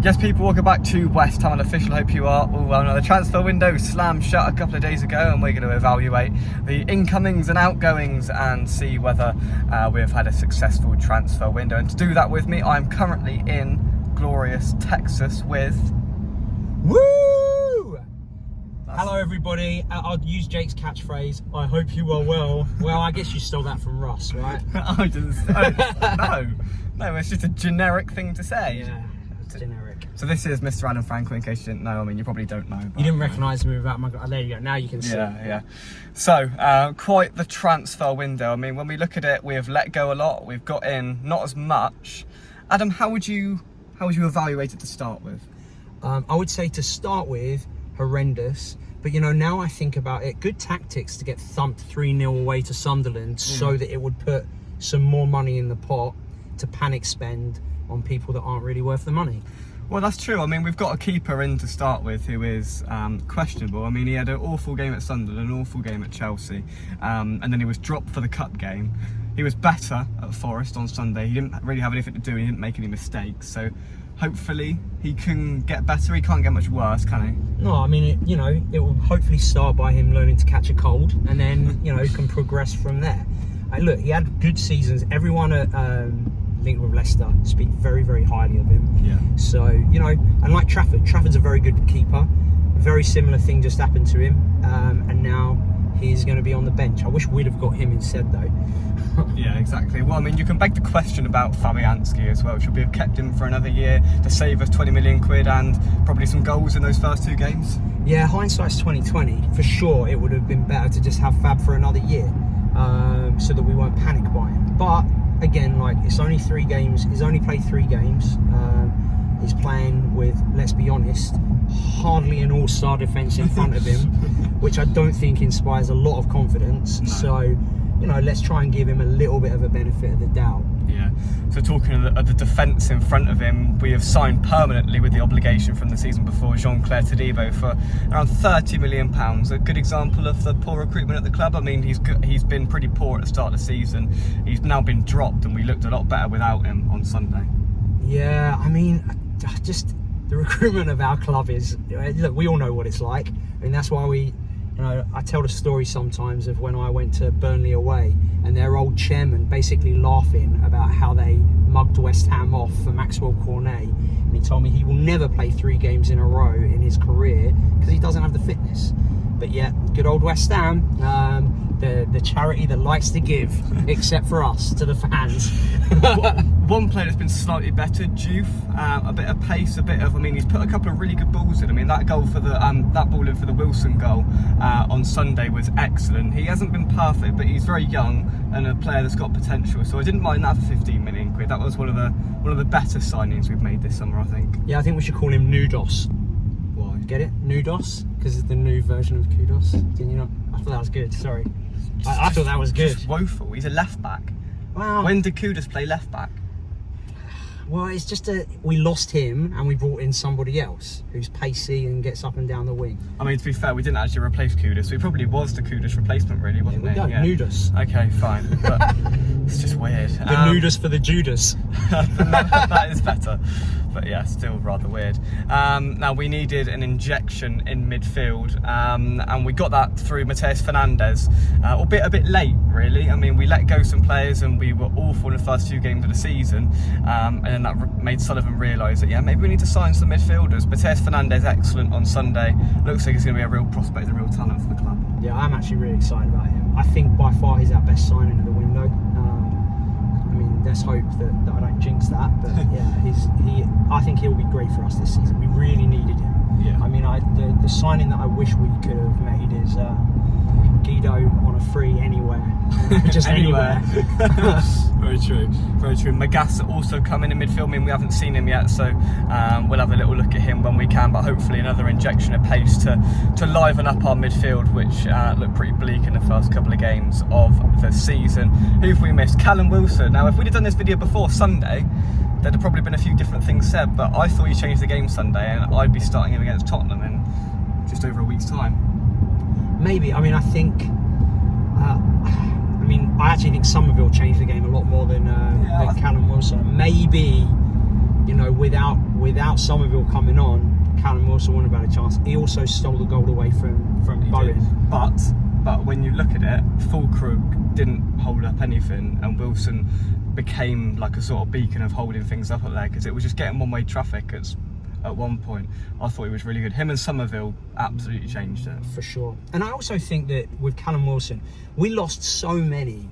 Yes, people, welcome back to West Ham Unofficial. Hope you are all well. Now, the transfer window slammed shut a couple of days ago, and we're going to evaluate the incomings and outgoings and see whether we have had a successful transfer window. And to do that with me, I'm currently in glorious Texas with... Woo! Hello everybody, I'll use Jake's catchphrase, I hope you are well. Well, I guess you stole that from Russ, right? I didn't No, it's just a generic thing to say. Yeah, it's generic. So this is Mr. Adam Franklin, in case you didn't know. I mean, you probably don't know. But, you didn't recognise me without my... There you go, now you can see. Yeah. So, quite the transfer window. I mean, when we look at it, we have let go a lot. We've got in not as much. Adam, how would you evaluate it to start with? I would say to start with, horrendous. But, you know, now I think about it, good tactics to get thumped 3-0 away to Sunderland so that it would put some more money in the pot to panic spend on people that aren't really worth the money. Well, that's true. I mean, we've got a keeper in to start with who is questionable. I mean, he had an awful game at Sunderland, an awful game at Chelsea, and then he was dropped for the cup game. He was better at Forest on Sunday. He didn't really have anything to do. He didn't make any mistakes. So hopefully he can get better. He can't get much worse, can he? No, I mean, it will hopefully start by him learning to catch a cold and then, can progress from there. Look, he had good seasons. Everyone at linked with Leicester speak very, very highly of him. Yeah. So, and like Trafford's a very good keeper. A very similar thing just happened to him. And now he's going to be on the bench. I wish we'd have got him instead, though. Yeah, exactly. Well, I mean, you can beg the question about Fabianski as well. Should we have kept him for another year to save us 20 million quid and probably some goals in those first two games? Yeah, hindsight's 2020. For sure, it would have been better to just have Fab for another year, so that we weren't panicked by him. But again, it's only 3 games. He's only played 3 games. He's playing with, let's be honest, hardly an all-star defence in front of him, which I don't think inspires a lot of confidence. No. So, let's try and give him a little bit of a benefit of the doubt. Yeah. So talking of the defence in front of him, we have signed permanently with the obligation from the season before Jean-Claire Todibo for around £30 million. A good example of the poor recruitment at the club. I mean, he's been pretty poor at the start of the season. He's now been dropped, and we looked a lot better without him on Sunday. Yeah, I mean, just the recruitment of our club is, look, we all know what it's like. I mean, that's why I tell the story sometimes of when I went to Burnley away and their old chairman basically laughing about how they mugged West Ham off for Maxwell Cornet. And he told me he will never play 3 games in a row in his career because he doesn't have the fitness. But yeah, good old West Ham, the charity that likes to give, except for us, to the fans. One player that's been slightly better, Juve, a bit of pace, he's put a couple of really good balls in. I mean, that goal for that ball in for the Wilson goal on Sunday was excellent. He hasn't been perfect, but he's very young and a player that's got potential. So I didn't mind that for 15 million quid. That was one of the better signings we've made this summer, I think. Yeah, I think we should call him Nudos. Why? Get it? Nudos? Because it's the new version of Kudus. Didn't you know? I thought that was good, sorry. I thought that was good. Just woeful. He's a left back. Wow. When did Kudus play left back? Well, it's just we lost him and we brought in somebody else who's pacey and gets up and down the wing. I mean, to be fair, we didn't actually replace Kudus. So he probably was the Kudus replacement, really, wasn't he? Yeah. Nudus. Okay, fine. But it's just weird. The Nudus for the Judas. That is better. But yeah, still rather weird. Now, we needed an injection in midfield, and we got that through Mateus Fernandes, albeit a bit late, really. I mean, we let go some players and we were awful in the first 2 games of the season, and then that made Sullivan realise that, maybe we need to sign some midfielders. Mateus Fernandes, excellent on Sunday. Looks like he's going to be a real prospect, a real talent for the club. Yeah, I'm actually really excited about him. I think by far he's our best signing of the window. Let's hope that I don't jinx that, but yeah, I think he'll be great for us this season. We really needed him. Yeah. I mean, the signing that I wish we could have made is Guido on a free anywhere, just anywhere. Very true, very true. Magassa also coming in midfield. I mean, we haven't seen him yet, so we'll have a little look at him when we can. But hopefully, another injection of pace to liven up our midfield, which looked pretty bleak in the first couple of games of the season. Who've we missed? Callum Wilson. Now, if we'd have done this video before Sunday, there'd have probably been a few different things said. But I thought he changed the game Sunday, and I'd be starting him against Tottenham in just over a week's time. Maybe. I mean, I think. I actually think Somerville changed the game a lot more than Callum Wilson. Maybe you know, without Somerville coming on, Callum Wilson wouldn't have had a chance. He also stole the goal away from Bowen. But when you look at it, Fulkrug didn't hold up anything, and Wilson became like a sort of beacon of holding things up up there, because it was just getting one-way traffic at one point. I thought he was really good. Him and Somerville absolutely changed it. For sure. And I also think that with Callum Wilson, we lost so many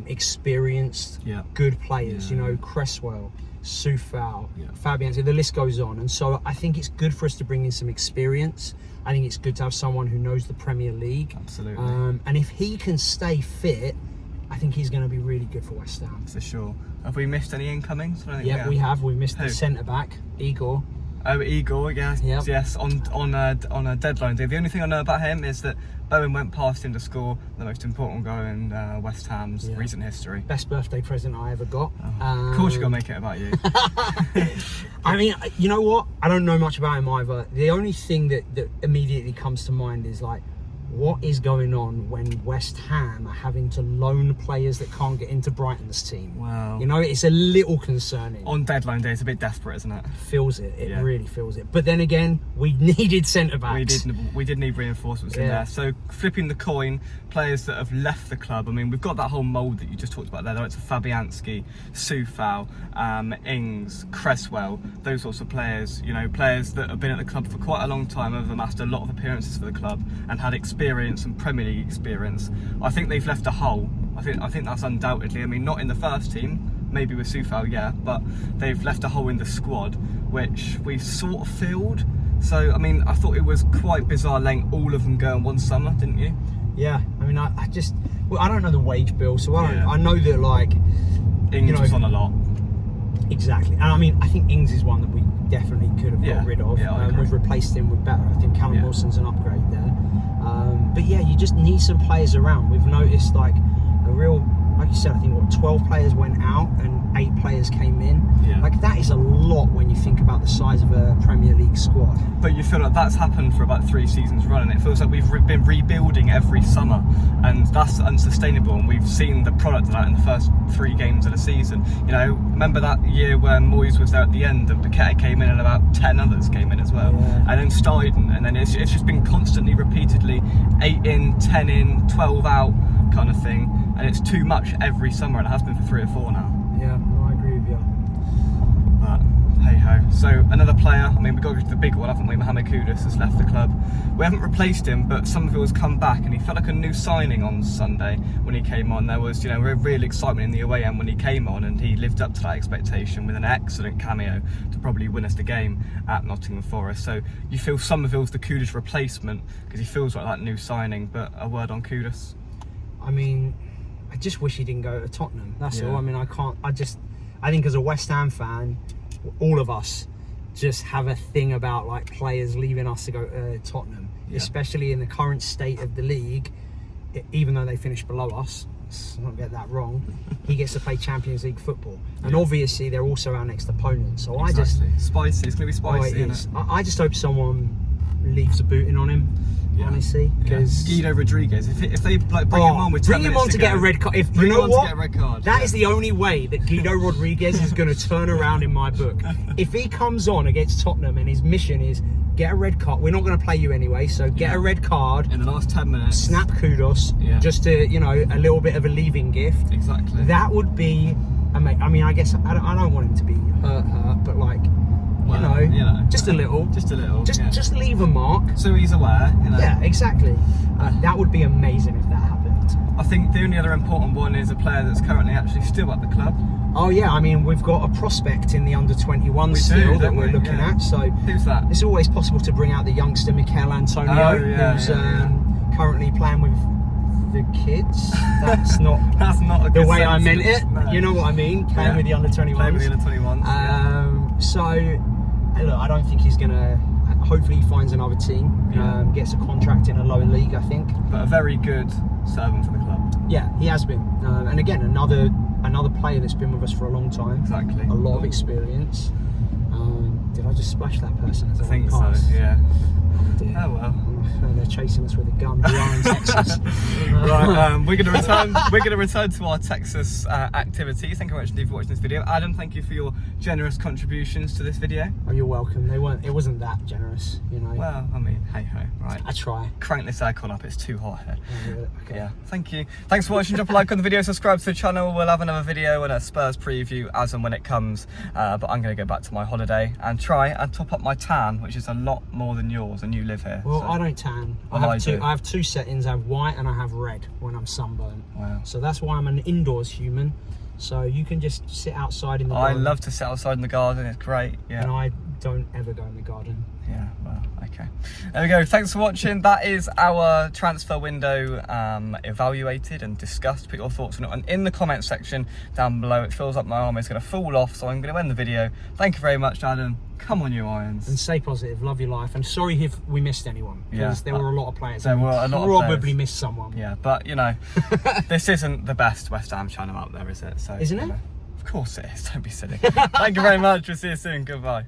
experienced, good players. You know, Cresswell, Soufal, Fabian, the list goes on. And so I think it's good for us to bring in some experience. I think it's good to have someone who knows the Premier League. Absolutely. And if he can stay fit, I think he's going to be really good for West Ham. For sure. Have we missed any incomings? Yeah, we have. We missed the centre-back, Igor. Oh, Igor, yes, on a deadline day. The only thing I know about him is that Bowen went past him to score the most important goal in West Ham's recent history. Best birthday present I ever got. Of course, you're gonna make it about you. I mean, you know what? I don't know much about him either. The only thing that immediately comes to mind is like, what is going on when West Ham are having to loan players that can't get into Brighton's team? Wow. You know, it's a little concerning. On deadline day, it's a bit desperate, isn't it? Feels it. It really feels it. But then again, we needed centre-backs. We did need reinforcements in there. So flipping the coin, players that have left the club. I mean, we've got that whole mould that you just talked about there. It's Fabianski, Soufal, Ings, Cresswell, those sorts of players. You know, players that have been at the club for quite a long time, have amassed a lot of appearances for the club and had experience and Premier League experience. I think they've left a hole. I think that's undoubtedly. I mean, not in the first team, maybe with Soufal, but they've left a hole in the squad, which we've sort of filled. So, I mean, I thought it was quite bizarre letting all of them go in one summer, didn't you? Yeah, I mean, I don't know the wage bill, so I know that, like, Ings was on a lot. Exactly. And I mean, I think Ings is one that we definitely could have got rid of. We've replaced him with better. I think Callum Wilson's an upgrade there. But yeah, you just need some players around. We've noticed like a real, like you said, I think 12 players went out and 8 players came in. Yeah. Like that is a lot when you think about the size of a Premier League squad. But you feel like that's happened for about 3 seasons running. It feels like we've been rebuilding every summer, and that's unsustainable. And we've seen the product of that in the first 3 games of the season. You know, remember that year when Moyes was there at the end, and Paqueta came in and about 10 others came in as well. Yeah. And then Steiden, and then it's just been constantly, repeatedly 8 in, 10 in, 12 out kind of thing. And it's too much every summer, and it has been for 3 or 4 now. Yeah, no, I agree with you. But hey ho. So another player, I mean, we've got to go to the big one, haven't we? Mohamed Kudus has left the club. We haven't replaced him, but Somerville has come back, and he felt like a new signing on Sunday when he came on. There was, real excitement in the away end when he came on, and he lived up to that expectation with an excellent cameo to probably win us the game at Nottingham Forest. So you feel Somerville's the Kudus replacement because he feels like that new signing. But a word on Kudus? I mean, I just wish he didn't go to Tottenham. That's all. I mean, I think as a West Ham fan, all of us just have a thing about like players leaving us to go to Tottenham, especially in the current state of the league. Even though they finished below us, let's not get that wrong. He gets to play Champions League football, and obviously they're also our next opponent. So exactly. Spicy. It's going to be spicy. It is. I just hope someone leaves a booting on him. Honestly, because Guido Rodriguez, if they like bring him on with 10 minutes to get a red card. You know what? That is the only way that Guido Rodriguez is going to turn around in my book. If he comes on against Tottenham and his mission is get a red card, we're not going to play you anyway, so get a red card in the last 10 minutes. Snap Kudus, just to a little bit of a leaving gift. Exactly. That would be. I mean, I guess I don't want him to be hurt, but like. Just a little. Just leave a mark. So he's aware, Yeah, exactly. That would be amazing if that happened. I think the only other important one is a player that's currently actually still at the club. Oh yeah, I mean, we've got a prospect in the under-21 still that we're looking at. So who's that? It's always possible to bring out the youngster Mikel Antonio, who's currently playing with the kids. That's not a the good way I meant sentence. it. No. You know what I mean? Playing with the under-21s. Playing with the under-21s. So. Look, I don't think he's going to... Hopefully he finds another team, gets a contract in a lower league, I think. But a very good servant for the club. Yeah, he has been. And again, another player that's been with us for a long time. Exactly. A lot of experience. Did I just splash that person as I think so, pass. yeah. Oh, dear. Oh well. They're chasing us with a gun. We are in Texas. Right, we're going to return. We're going to return to our Texas activity. Thank you very much indeed for watching this video. Adam, thank you for your generous contributions to this video. Oh, you're welcome. It wasn't that generous, you know. Well, I mean, hey ho, right. I try. Crank this aircon up. It's too hot here. Oh, really? Okay. Yeah, thank you. Thanks for watching. Drop a like on the video, subscribe to the channel. We'll have another video and a Spurs preview as and when it comes. But I'm going to go back to my holiday and try and top up my tan, which is a lot more than yours, and you live here. Well, so. I don't tan. I have two settings. I have white and I have red when I'm sunburned. Wow. So that's why I'm an indoors human. So you can just sit outside in the garden. I love to sit outside in the garden. It's great. Yeah. And I don't ever go in the garden. Yeah, well, okay. There we go. Thanks for watching. That is our transfer window evaluated and discussed. Put your thoughts on it and in the comment section down below. It feels like my arm is going to fall off, so I'm going to end the video. Thank you very much, Adam. Come on, you Irons. And stay positive. Love your life. And sorry if we missed anyone. Because there were a lot of players. There were a lot of probably players. missed someone. Yeah, but you know, this isn't the best West Ham channel out there, is it? So, isn't it? Of course it is. Don't be silly. Thank you very much. We'll see you soon. Goodbye.